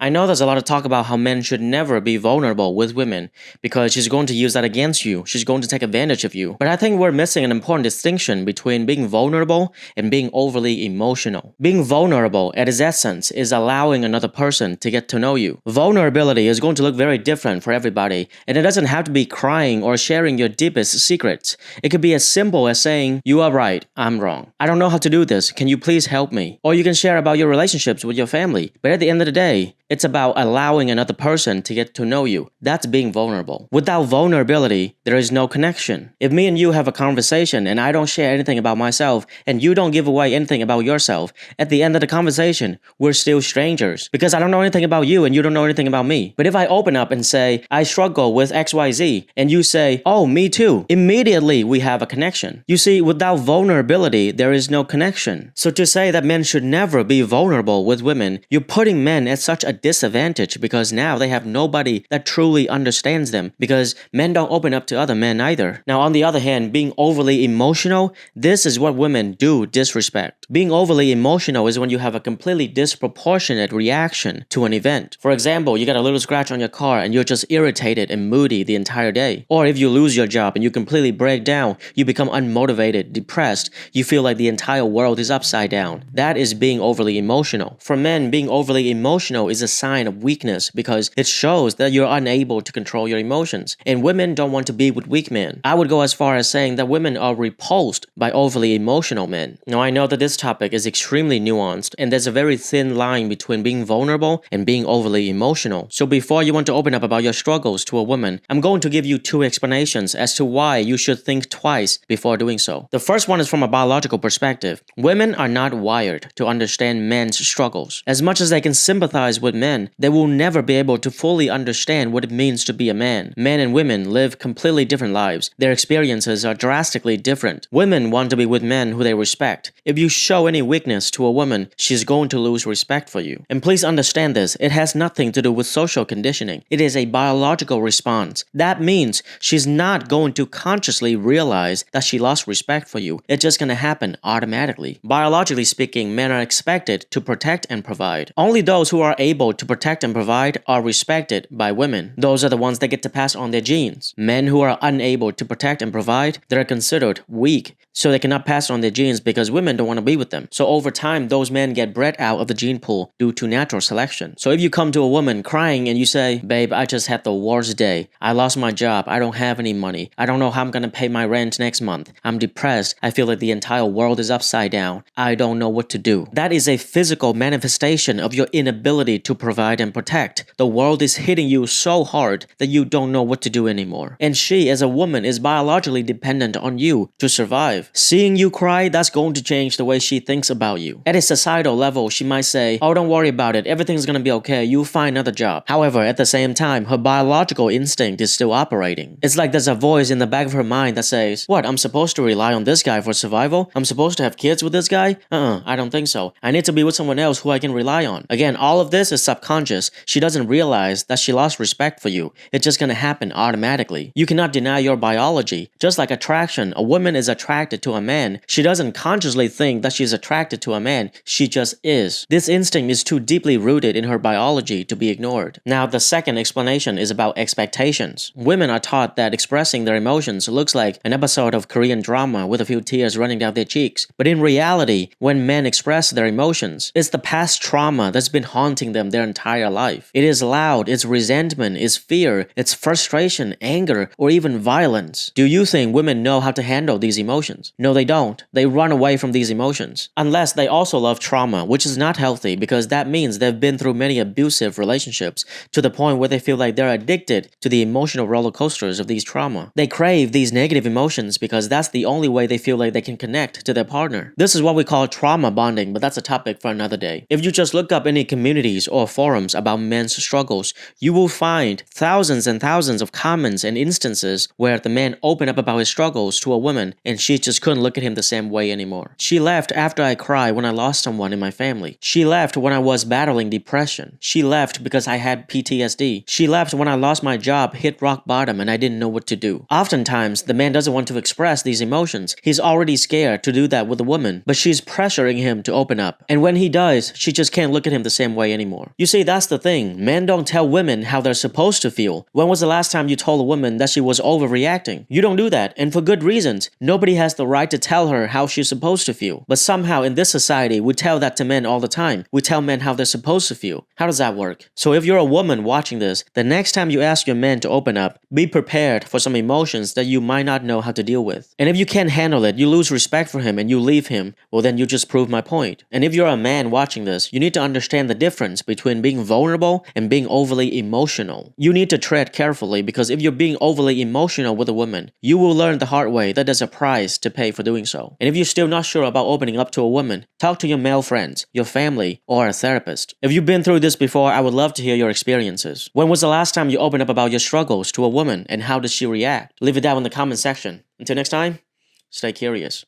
I know there's a lot of talk about how men should never be vulnerable with women because she's going to use that against you. She's going to take advantage of you. But I think we're missing an important distinction between being vulnerable and being overly emotional. Being vulnerable at its essence is allowing another person to get to know you. Vulnerability is going to look very different for everybody, and it doesn't have to be crying or sharing your deepest secrets. It could be as simple as saying, "You are right, I'm wrong. I don't know how to do this. Can you please help me?" Or you can share about your relationships with your family. But at the end of the day, it's about allowing another person to get to know you. That's being vulnerable. Without vulnerability, there is no connection. If me and you have a conversation and I don't share anything about myself and you don't give away anything about yourself, at the end of the conversation, we're still strangers because I don't know anything about you and you don't know anything about me. But if I open up and say, "I struggle with XYZ," and you say, "Oh, me too," immediately we have a connection. You see, without vulnerability, there is no connection. So to say that men should never be vulnerable with women, you're putting men at such a disadvantage because now they have nobody that truly understands them because men don't open up to other men either. Now on the other hand, being overly emotional, this is what women do disrespect. Being overly emotional is when you have a completely disproportionate reaction to an event. For example, you got a little scratch on your car and you're just irritated and moody the entire day. Or if you lose your job and you completely break down, you become unmotivated, depressed, you feel like the entire world is upside down. That is being overly emotional. For men, being overly emotional is a sign of weakness because it shows that you're unable to control your emotions. And women don't want to be with weak men. I would go as far as saying that women are repulsed by overly emotional men. Now I know that this topic is extremely nuanced and there's a very thin line between being vulnerable and being overly emotional. So before you want to open up about your struggles to a woman, I'm going to give you two explanations as to why you should think twice before doing so. The first one is from a biological perspective. Women are not wired to understand men's struggles. As much as they can sympathize with men, they will never be able to fully understand what it means to be a man. Men and women live completely different lives. Their experiences are drastically different. Women want to be with men who they respect. If you show any weakness to a woman, she's going to lose respect for you. And please understand this, it has nothing to do with social conditioning. It is a biological response. That means she's not going to consciously realize that she lost respect for you. It's just gonna happen automatically. Biologically speaking, men are expected to protect and provide. Only those who are able to protect and provide are respected by women. Those are the ones that get to pass on their genes. Men who are unable to protect and provide, they're considered weak. So they cannot pass on their genes because women don't want to be with them. So over time, those men get bred out of the gene pool due to natural selection. So if you come to a woman crying and you say, "Babe, I just had the worst day. I lost my job. I don't have any money. I don't know how I'm gonna pay my rent next month. I'm depressed. I feel like the entire world is upside down. I don't know what to do." That is a physical manifestation of your inability to provide and protect. The world is hitting you so hard that you don't know what to do anymore. And she, as a woman, is biologically dependent on you to survive. Seeing you cry, that's going to change the way she thinks about you. At a societal level, she might say, "Oh, don't worry about it. Everything's gonna be okay. You'll find another job." However, at the same time, her biological instinct is still operating. It's like there's a voice in the back of her mind that says, "What, I'm supposed to rely on this guy for survival? I'm supposed to have kids with this guy? I don't think so. I need to be with someone else who I can rely on." Again, all of this is subconscious. She doesn't realize that she lost respect for you. It's just gonna happen automatically. You cannot deny your biology. Just like attraction, a woman is attracted to a man. She doesn't consciously think that she's attracted to a man. She just is. This instinct is too deeply rooted in her biology to be ignored. Now, the second explanation is about expectations. Women are taught that expressing their emotions looks like an episode of Korean drama with a few tears running down their cheeks. But in reality, when men express their emotions, it's the past trauma that's been haunting them their entire life. It is loud, it's resentment, it's fear, it's frustration, anger, or even violence. Do you think women know how to handle these emotions? No, they don't. They run away from these emotions. Unless they also love trauma, which is not healthy because that means they've been through many abusive relationships to the point where they feel like they're addicted to the emotional roller coasters of these trauma. They crave these negative emotions because that's the only way they feel like they can connect to their partner. This is what we call trauma bonding, but that's a topic for another day. If you just look up any communities or forums about men's struggles, you will find thousands and thousands of comments and instances where the man opened up about his struggles to a woman and she just couldn't look at him the same way anymore. She left after I cried when I lost someone in my family. She left when I was battling depression. She left because I had PTSD. She left when I lost my job, hit rock bottom, and I didn't know what to do. Oftentimes, the man doesn't want to express these emotions. He's already scared to do that with a woman, but she's pressuring him to open up. And when he does, she just can't look at him the same way anymore. You see, that's the thing. Men don't tell women how they're supposed to feel. When was the last time you told a woman that she was overreacting? You don't do that, and for good reasons. Nobody has the right to tell her how she's supposed to feel. But somehow in this society, we tell that to men all the time. We tell men how they're supposed to feel. How does that work? So if you're a woman watching this, the next time you ask your man to open up, be prepared for some emotions that you might not know how to deal with. And if you can't handle it, you lose respect for him and you leave him, well then you just prove my point. And if you're a man watching this, you need to understand the difference between being vulnerable and being overly emotional. You need to tread carefully because if you're being overly emotional with a woman, you will learn the hard way that there's a price to pay for doing so. And if you're still not sure about opening up to a woman, talk to your male friends, your family, or a therapist. If you've been through this before, I would love to hear your experiences. When was the last time you opened up about your struggles to a woman and how did she react? Leave it down in the comment section. Until next time, stay curious.